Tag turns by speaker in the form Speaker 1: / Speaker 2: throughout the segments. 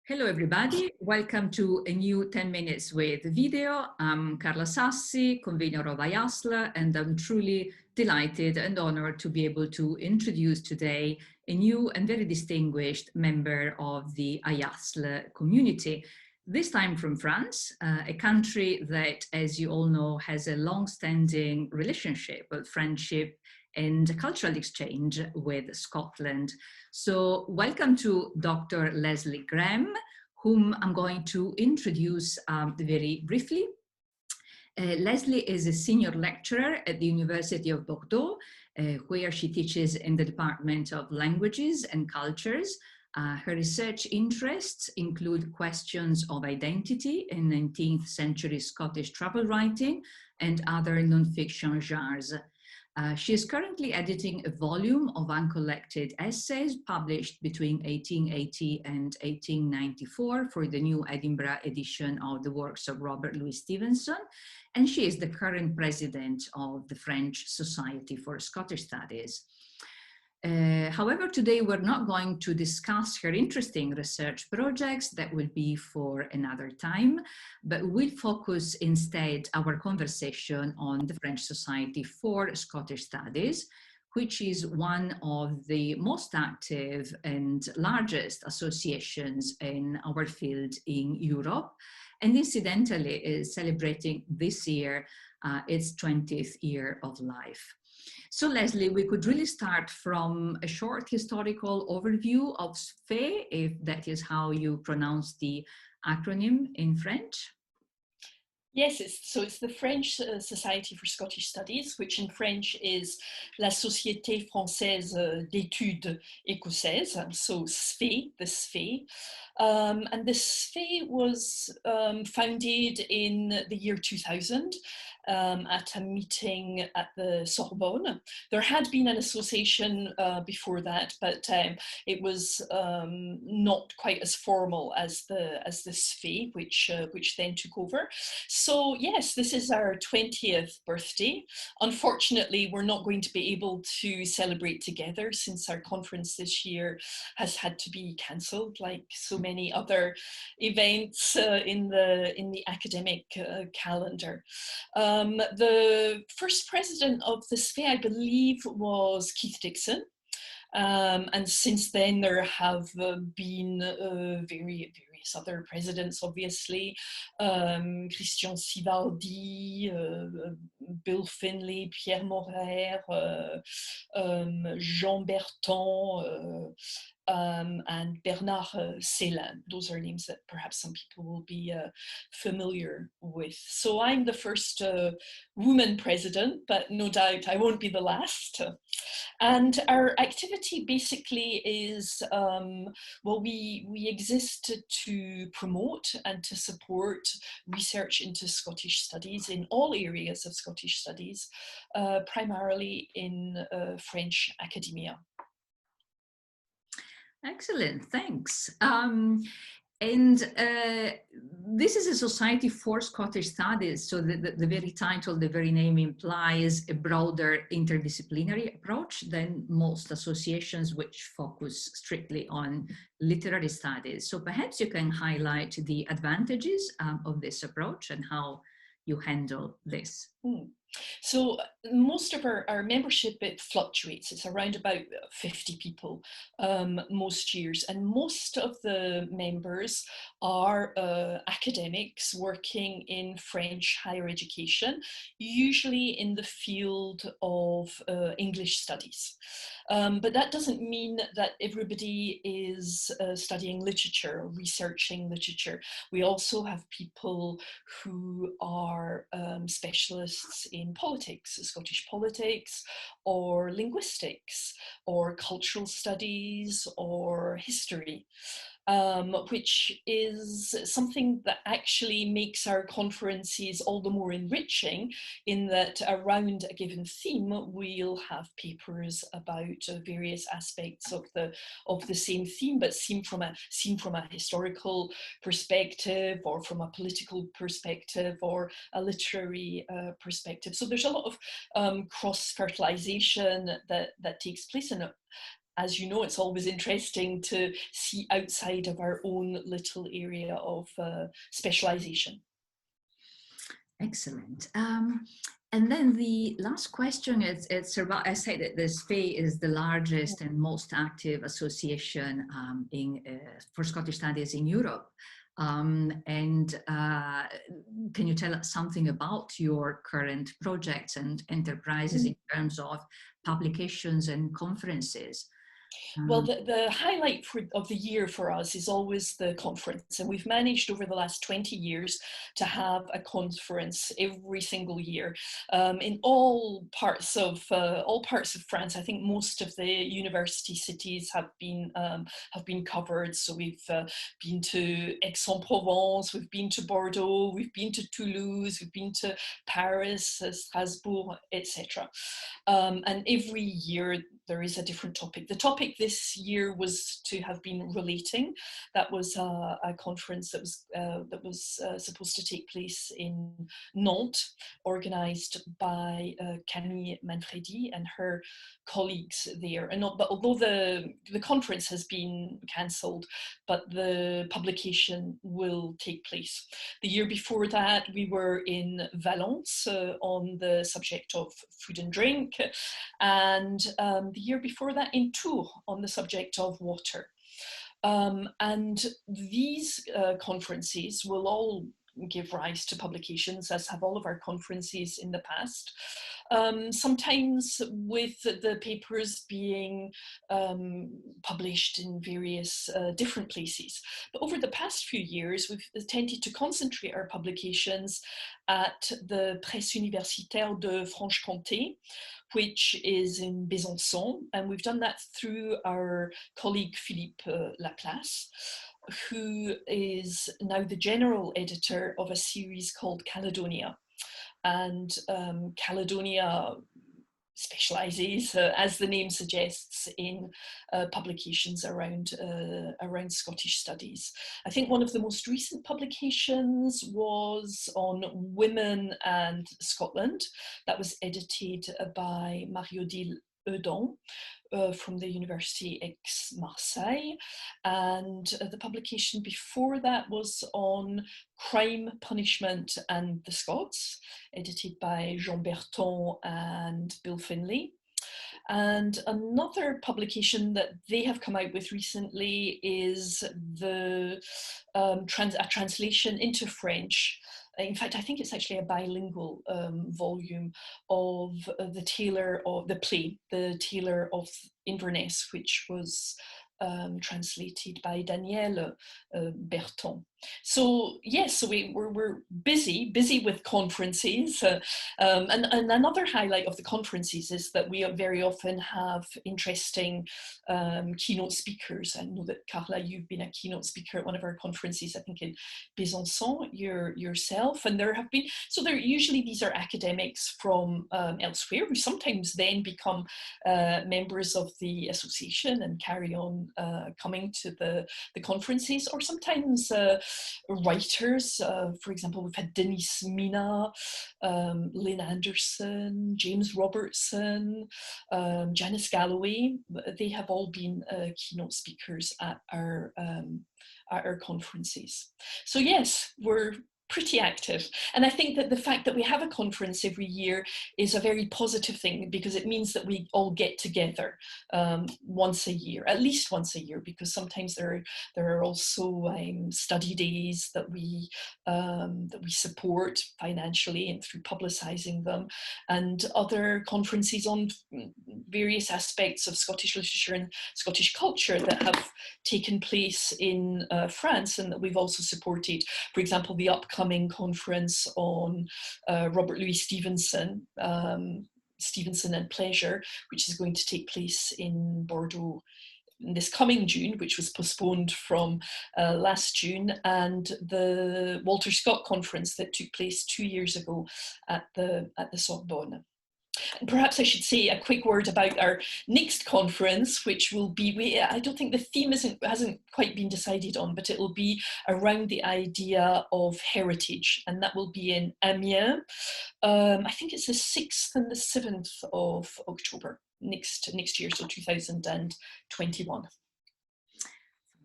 Speaker 1: Hello, everybody. Welcome to a new 10 Minutes with Video. I'm Carla Sassi, convener of IASL, and I'm truly delighted and honored to be able to introduce today a new and very distinguished member of the IASL community, this time from France, a country that, as you all know, has a long-standing relationship, friendship, and cultural exchange with Scotland. So welcome to Dr. Lesley Graham, whom I'm going to introduce very briefly. Lesley is a senior lecturer at the University of Bordeaux, where she teaches in the Department of Languages and Cultures. Her research interests include questions of identity in 19th century Scottish travel writing and other non-fiction genres. She is currently editing a volume of uncollected essays published between 1880 and 1894 for the new Edinburgh edition of the works of Robert Louis Stevenson, and she is the current president of the French Society for Scottish Studies. However, today we're not going to discuss her interesting research projects. That will be for another time, but we'll focus instead our conversation on the French Society for Scottish Studies, which is one of the most active and largest associations in our field in Europe, and incidentally is celebrating this year its 20th year of life. So Lesley, we could really start from a short historical overview of SFE, if that is how you pronounce the acronym in French.
Speaker 2: Yes, it's the French Society for Scottish Studies, which in French is La Société Française d'Études Écossaises, so SFE, the SFE. And the SFE was founded in the year 2000 at a meeting at the Sorbonne. There had been an association before that, but it was not quite as formal as the SFE, which then took over. So yes, this is our 20th birthday. Unfortunately, we're not going to be able to celebrate together since our conference this year has had to be cancelled, like so many other events in the academic calendar. The first president of the SFE, I believe, was Keith Dixon. And since then, there have been various other presidents, obviously. Christian Sivaldi, Bill Finlay, Pierre Morer, Jean Berton, and Bernard Célin. Those are names that perhaps some people will be familiar with. So I'm the first woman president, but no doubt I won't be the last. And our activity basically is, well, we exist to promote and to support research into Scottish studies in all areas of Scottish studies, primarily in French academia.
Speaker 1: Excellent, thanks. This is a Society for Scottish Studies, so the very title, the very name implies a broader interdisciplinary approach than most associations which focus strictly on literary studies. So perhaps you can highlight the advantages of this approach and how you handle this.
Speaker 2: So most of our membership, it fluctuates. It's around about 50 people most years, and most of the members are academics working in French higher education, usually in the field of English studies. But that doesn't mean that everybody is studying literature or researching literature. We also have people who are specialists in politics, Scottish politics, or linguistics, or cultural studies, or history. Which is something that actually makes our conferences all the more enriching, in that around a given theme we'll have papers about various aspects of the same theme, but seen from a historical perspective, or from a political perspective, or a literary perspective. So there's a lot of cross-fertilization that takes place in it. as you know, it's always interesting to see outside of our own little area of specialization.
Speaker 1: Excellent. And then the last question is, it's about, I say that the SFE is the largest and most active association for Scottish studies in Europe. Can you tell us something about your current projects and enterprises in terms of publications and conferences?
Speaker 2: Well, the highlight of the year for us is always the conference, and we've managed over the last 20 years to have a conference every single year in all parts of France. I think most of the university cities have been covered. So we've been to Aix-en-Provence, we've been to Bordeaux, we've been to Toulouse, we've been to Paris, Strasbourg, etc. And every year there is a different topic. The topic this year was to have been relating. That was a conference that was supposed to take place in Nantes, organised by Camille Manfredi and her colleagues there. But although the conference has been cancelled, but the publication will take place. The year before that, we were in Valence on the subject of food and drink, and the year before that in Tours on the subject of water. And these conferences will all give rise to publications, as have all of our conferences in the past. Sometimes with the papers being published in various different places. But over the past few years, we've tended to concentrate our publications at the Presse Universitaire de Franche-Comté, which is in Besançon, and we've done that through our colleague Philippe Laplace, who is now the general editor of a series called Caledonia. And Caledonia specialises, as the name suggests, in publications around Scottish studies. I think one of the most recent publications was on women and Scotland. That was edited by Marie-Odile Eudon from the University Aix-Marseille, and the publication before that was on crime, punishment and the Scots, edited by Jean Berton and Bill Finlay. And another publication that they have come out with recently is a translation into French. In fact, I think it's actually a bilingual volume of the play, The Tailor of Inverness, which was translated by Danielle Berton. So yes, so we're busy with conferences, and another highlight of the conferences is that we very often have interesting keynote speakers. I know that Carla, you've been a keynote speaker at one of our conferences, I think in Besançon yourself, and usually these are academics from elsewhere who sometimes then become members of the association and carry on coming to the conferences, or sometimes writers. For example, we've had Denise Mina, Lynn Anderson, James Robertson, Janice Galloway. They have all been keynote speakers at our conferences. So yes, we're pretty active. And I think that the fact that we have a conference every year is a very positive thing, because it means that we all get together once a year, at least once a year, because sometimes there are also study days that we support financially and through publicising them, and other conferences on various aspects of Scottish literature and Scottish culture that have taken place in France, and that we've also supported. For example, the upcoming conference on Robert Louis Stevenson, Stevenson and Pleasure, which is going to take place in Bordeaux this coming June, which was postponed from last June, and the Walter Scott conference that took place 2 years ago at the Sorbonne. And perhaps I should say a quick word about our next conference, which will be, I don't think the theme hasn't quite been decided on, but it will be around the idea of heritage, and that will be in Amiens. I think it's the 6th and the 7th of October. next year, so 2021.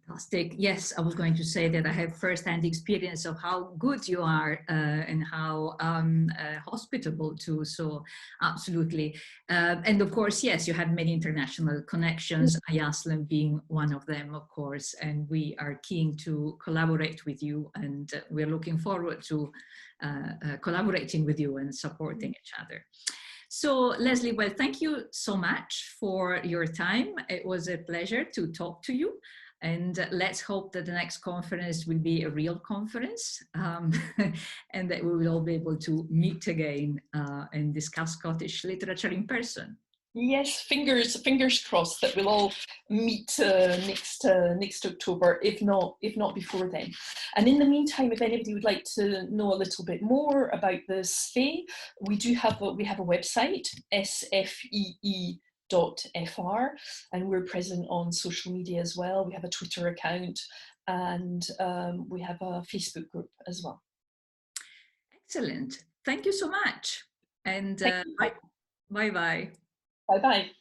Speaker 1: Fantastic. Yes, I was going to say that I have first-hand experience of how good you are and how hospitable too. So absolutely. And of course, yes, you have many international connections, IASLM being one of them, of course, and we are keen to collaborate with you, and we're looking forward to collaborating with you and supporting each other. So Lesley, well, thank you so much for your time. It was a pleasure to talk to you. And let's hope that the next conference will be a real conference and that we will all be able to meet again and discuss Scottish literature in person.
Speaker 2: Yes, fingers crossed that we'll all meet next October, if not before then. And in the meantime, if anybody would like to know a little bit more about the SFE, we have a website, sfee.fr, and we're present on social media as well. We have a Twitter account, and we have a Facebook group as well.
Speaker 1: Excellent. Thank you so much. And bye-bye.
Speaker 2: Bye-bye.